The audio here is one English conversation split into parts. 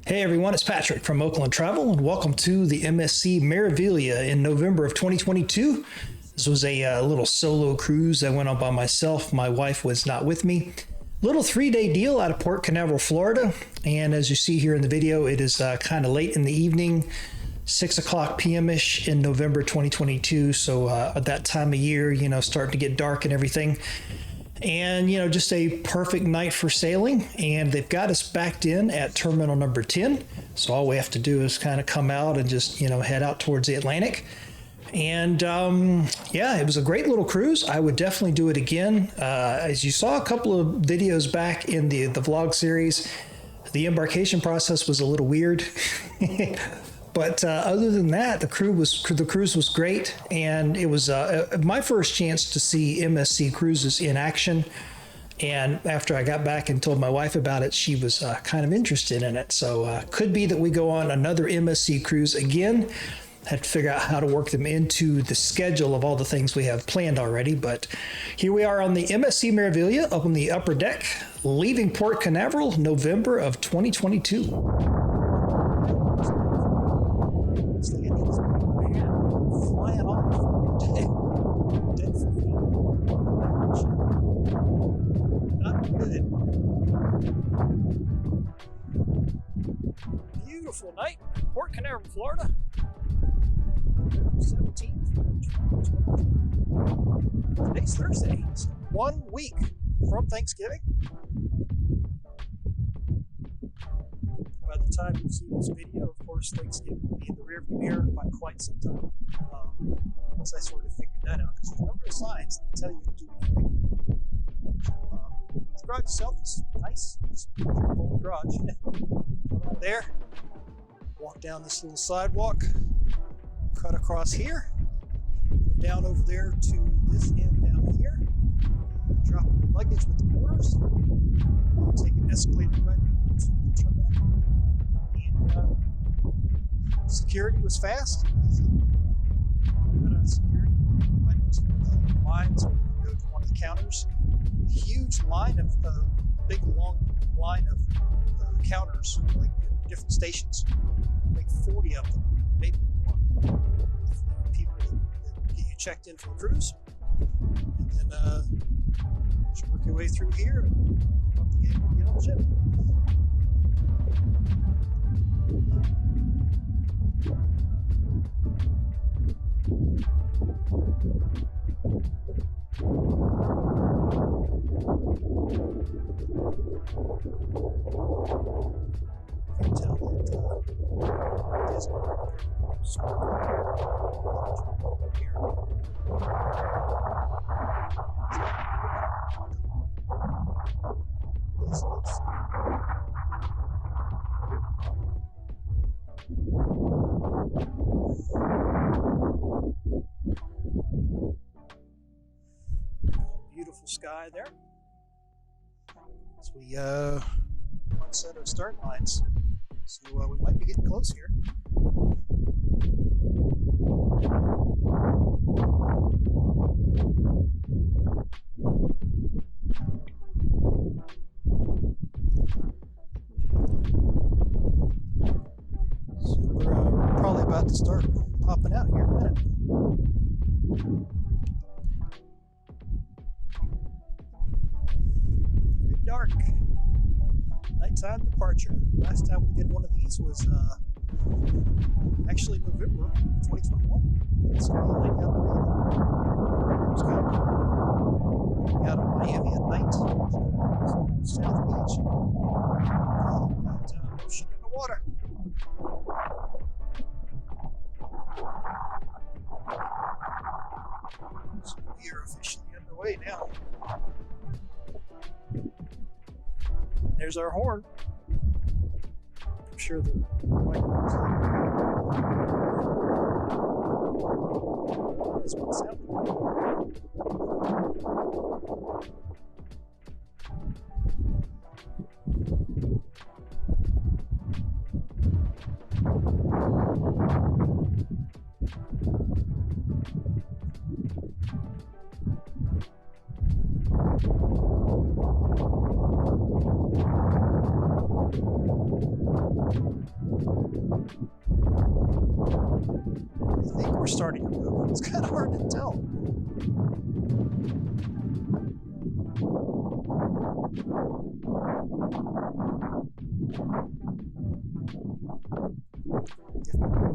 Hey everyone, it's Patrick from Oakland Travel, and welcome to the MSC Meraviglia in November of 2022. This was a little solo cruise I went on by myself. My wife was not with me. Little 3-day deal out of Port Canaveral, Florida. And as you see here in the video, it is kind of late in the evening, 6 o'clock p.m.-ish in November 2022. So at that time of year, starting to get dark and everything. And, just a perfect night for sailing. And they've got us backed in at terminal number 10. So all we have to do is kind of come out and just, head out towards the Atlantic. And yeah, it was a great little cruise. I would definitely do it again. As you saw a couple of videos back in the vlog series, the embarkation process was a little weird. But other than that, the cruise was great, and it was my first chance to see MSC cruises in action. And after I got back and told my wife about it, she was kind of interested in it. So could be that we go on another MSC cruise again. Had to figure out how to work them into the schedule of all the things we have planned already. But here we are on the MSC Meraviglia up on the upper deck, leaving Port Canaveral, November of 2022. Flying off. Dead free. Not good. Beautiful night, Port Canaveral, Florida. November 17th. Today's Thursday. It's 1 week from Thanksgiving. By the time you see this video, of course, Thanksgiving will be in the rearview mirror by quite some time. Once I sort of figured that out, because there's no real signs that tell you to do anything. The garage itself is nice. It's a full garage. Come out there, walk down this little sidewalk, cut across here, go down over there to this end down here, drop your luggage with the porters, take an escalator right into the terminal. Security was fast and easy. Got out of security, right into the lines, or go to one of the counters. A huge line of big long line of counters, like different stations, like 40 of them, maybe more. People that get you checked in for a cruise, and then just work your way through here and up the game and get on the ship. You can tell that beautiful sky there. As we set our start lines, so we might be getting close here. So we're probably about to start popping out here in a minute. Dark. Nighttime departure. Last time we did one of these was actually November 2021. It's kind of like out of Miami. Out of Miami at night. South Beach. Ocean in the water. So we are officially underway now. There's our horn. I'm sure the microphone's that's what it sounded we're starting to move. It's kind of hard to tell.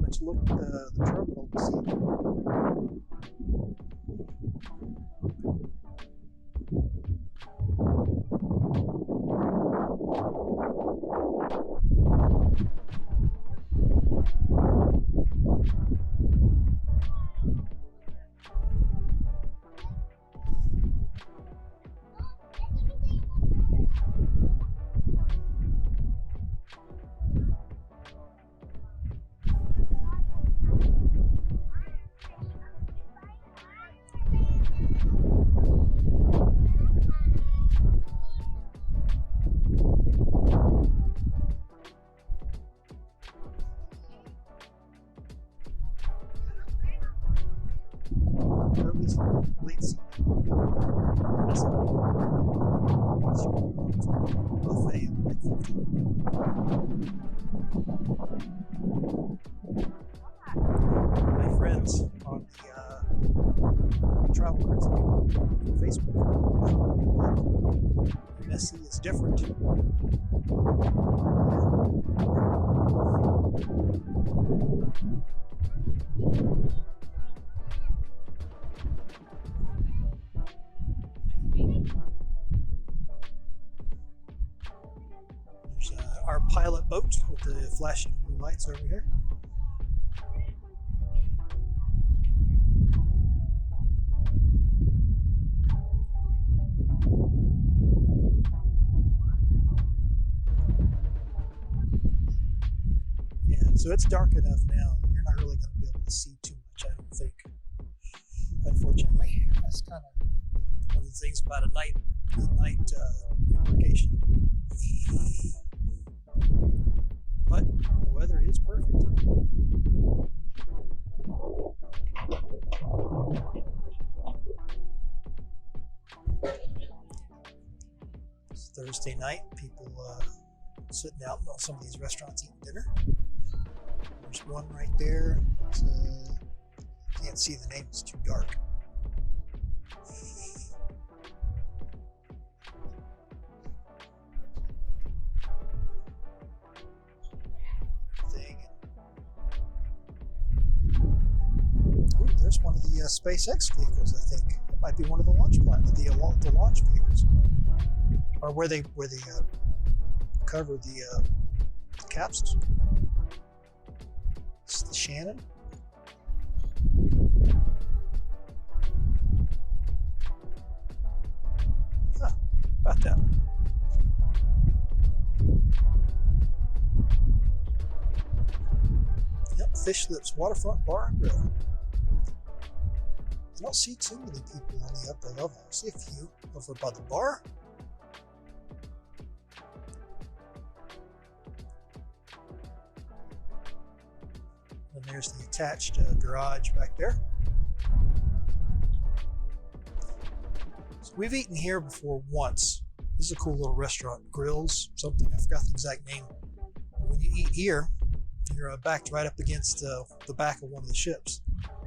Let's look at the terminal to see. Late buffet. My friends on the travel cruise on Facebook, MSC is different. There's our pilot boat with the flashing blue lights over here. Yeah, so it's dark enough now. You're not really going to be able to see too much, I don't think. Unfortunately, that's kind of one of the things about a night embarkation. But the weather is perfect. It's Thursday night. People sitting out in some of these restaurants eating dinner. There's one right there. Can't see the name, it's too dark. Ooh, there's one of the SpaceX vehicles. I think it might be one of the launch vehicles, or where they cover the capsules. It's the Shannon. Huh, about that. Yep, Fish Lips Waterfront Bar and Grill. I don't see too many people on the upper level. I see a few over by the bar. And there's the attached garage back there. So we've eaten here before once. This is a cool little restaurant, Grills, something, I forgot the exact name. But when you eat here, you're backed right up against the back of one of the ships.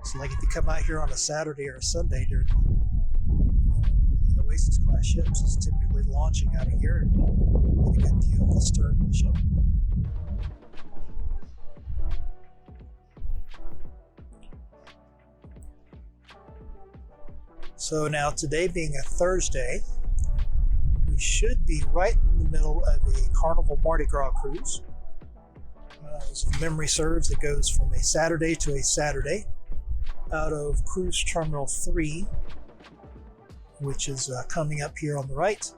So like if you come out here on a Saturday or a Sunday during the Oasis class ships, it's typically launching out of here and get a good view of the stern of the ship. So now today being a Thursday, we should be right in the middle of a Carnival Mardi Gras cruise. As if memory serves, it goes from a Saturday to a Saturday out of Cruise Terminal 3, which is coming up here on the right.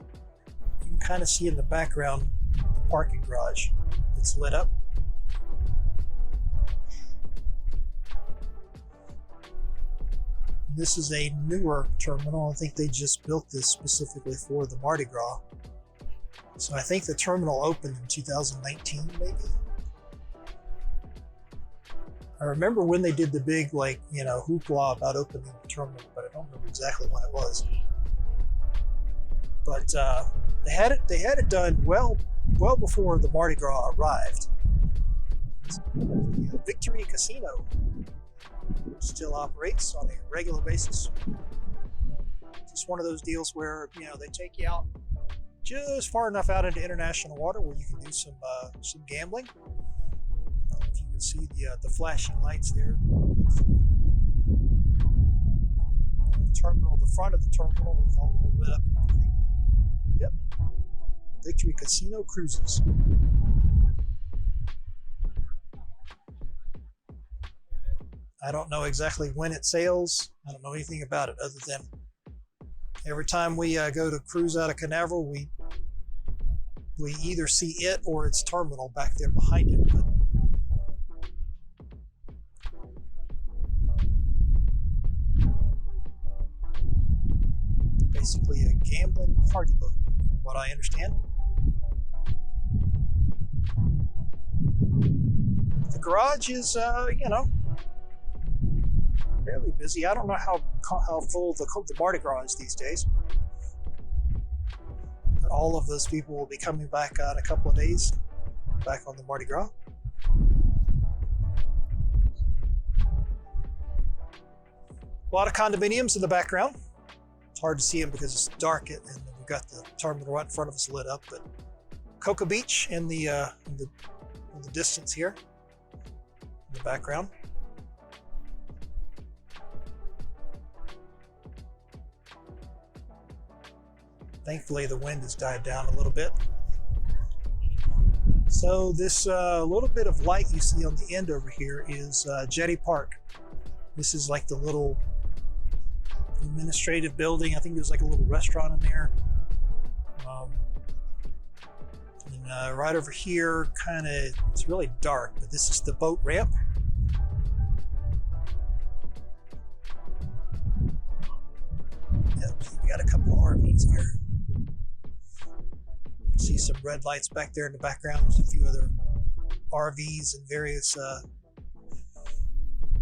You can kind of see in the background the parking garage. It's lit up. This is a newer terminal. I think they just built this specifically for the Mardi Gras. So I think the terminal opened in 2019, maybe. I remember when they did the big, hoopla about opening the terminal, but I don't remember exactly when it was. But they had it done well before the Mardi Gras arrived. The Victory Casino still operates on a regular basis. It's one of those deals where, you know, they take you out just far enough out into international water where you can do some gambling. If you can see the flashing lights there, the terminal, the front of the terminal with all lit up and everything. Yep, Victory Casino Cruises. I don't know exactly when it sails. I don't know anything about it other than every time we go to cruise out of Canaveral, we either see it or its terminal back there behind it. But basically a gambling party boat, from what I understand. The garage is, you know, fairly busy. I don't know how full the Mardi Gras is these days. But all of those people will be coming back in a couple of days, back on the Mardi Gras. A lot of condominiums in the background. It's hard to see them because it's dark and we've got the terminal right in front of us lit up. But Cocoa Beach in the distance here, in the background. Thankfully, the wind has died down a little bit. So this little bit of light you see on the end over here is Jetty Park. This is like the little administrative building. I think there's like a little restaurant in there. And right over here, kind of, it's really dark, but this is the boat ramp. Yep, we got a couple of RVs here. See some red lights back there in the background. There's a few other RVs and various and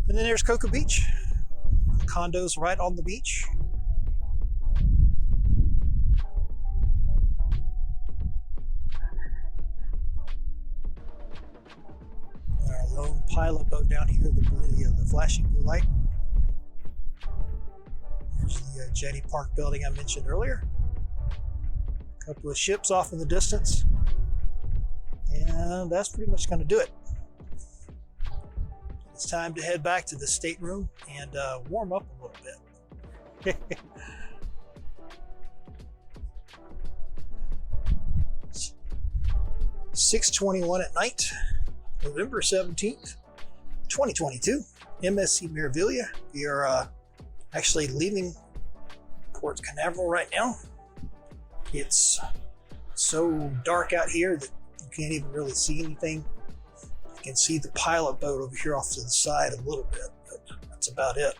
then there's Cocoa Beach, condos right on the beach. Our lone pilot boat down here, the flashing blue light. There's the Jetty Park building I mentioned earlier. A couple of ships off in the distance, and that's pretty much going to do it. It's time to head back to the stateroom and warm up a little bit. 6:21 at night, November 17th, 2022, MSC Meraviglia. We are actually leaving Port Canaveral right now. It's so dark out here that you can't even really see anything. You can see the pilot boat over here off to the side a little bit, but that's about it.